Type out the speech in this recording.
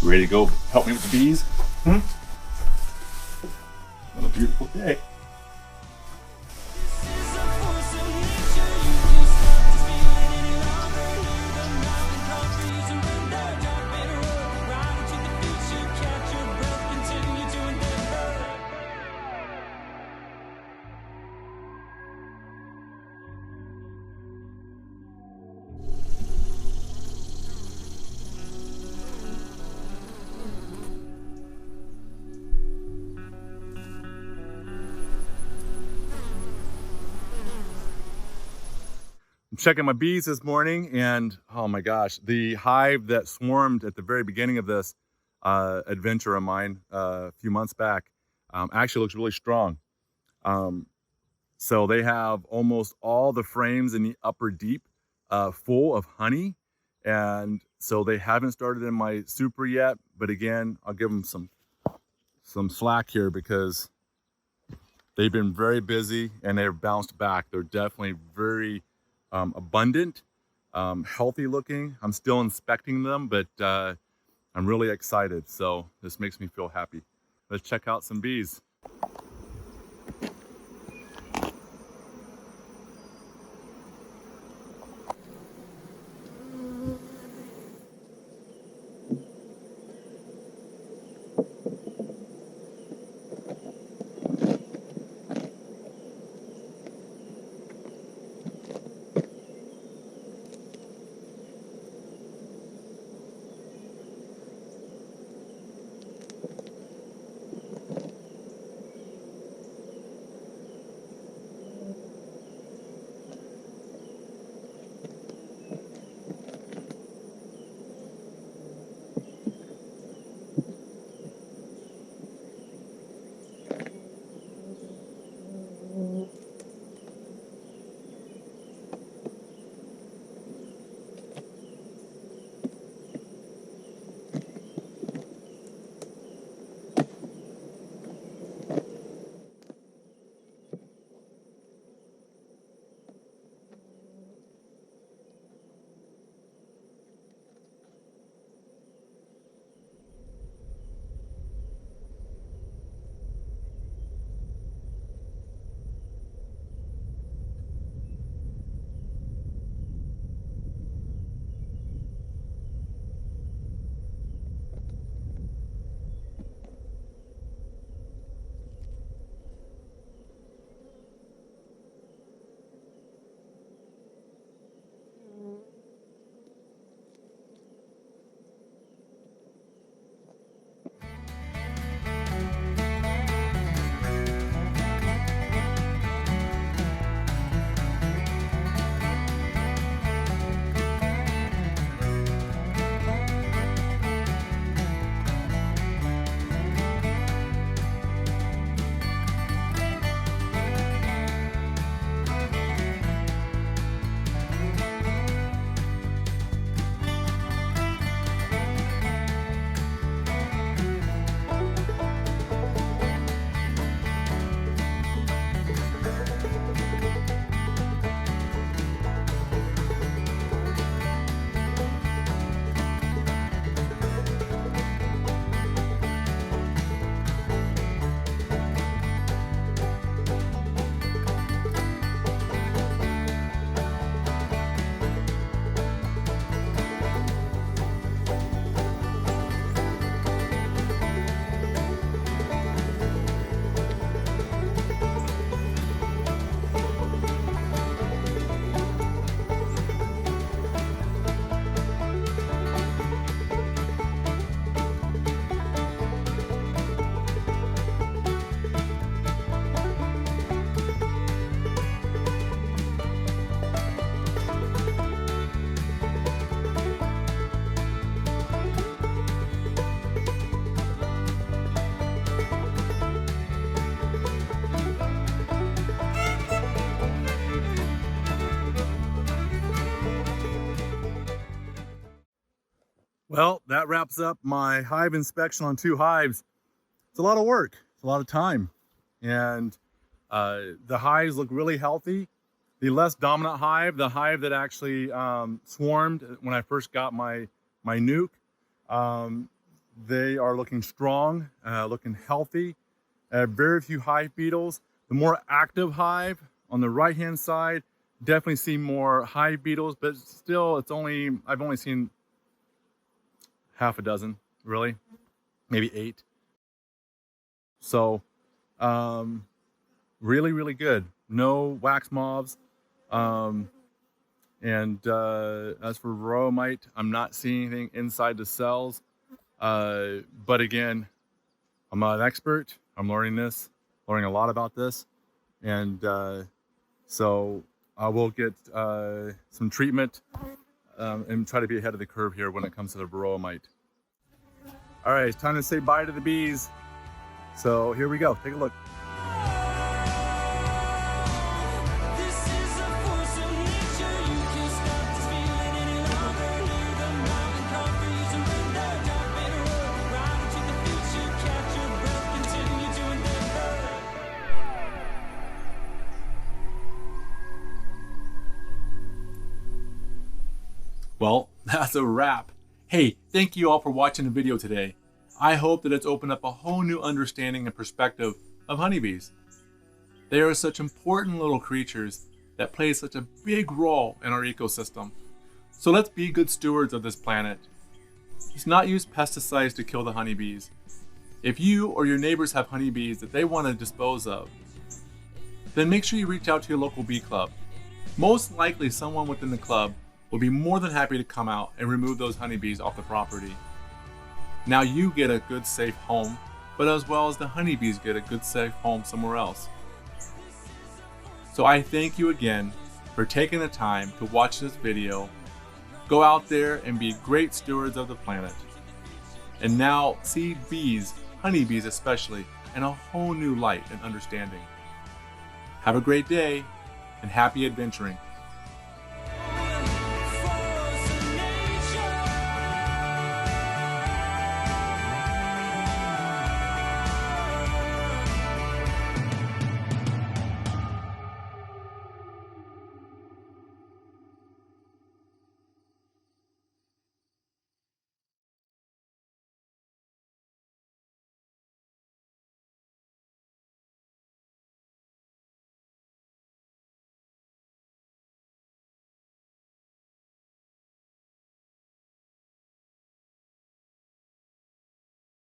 Ready to go help me with the bees? What a beautiful day. I'm checking my bees this morning, and oh my gosh, the hive that swarmed at the very beginning of this adventure of mine a few months back actually looks really strong. So they have almost all the frames in the upper deep full of honey, and so they haven't started in my super yet, but again, I'll give them some slack here because they've been very busy and they've bounced back. They're definitely very abundant, healthy looking. I'm still inspecting them, but I'm really excited. So this makes me feel happy. Let's check out some bees. Well, that wraps up my hive inspection on 2 hives. It's a lot of work, it's a lot of time. And the hives look really healthy. The less dominant hive, the hive that actually swarmed when I first got my nuke, they are looking strong, looking healthy. Very few hive beetles. The more active hive on the right-hand side, definitely see more hive beetles, but still I've only seen half a dozen, really, maybe 8. So, really, really good. No wax moths. And as for varroa mite, I'm not seeing anything inside the cells. But again, I'm not an expert. I'm learning a lot about this. And so I will get some treatment and try to be ahead of the curve here when it comes to the varroa mite. All right, it's time to say bye to the bees. So here we go. Take a look. Well, that's a wrap. Hey, thank you all for watching the video today. I hope that it's opened up a whole new understanding and perspective of honeybees. They are such important little creatures that play such a big role in our ecosystem. So let's be good stewards of this planet. Let's not use pesticides to kill the honeybees. If you or your neighbors have honeybees that they want to dispose of, then make sure you reach out to your local bee club. Most likely someone within the club will be more than happy to come out and remove those honeybees off the property. Now you get a good safe home, but as well as the honeybees get a good safe home somewhere else. So I thank you again for taking the time to watch this video. Go out there and be great stewards of the planet. And now see bees, honeybees especially, in a whole new light and understanding. Have a great day and happy adventuring.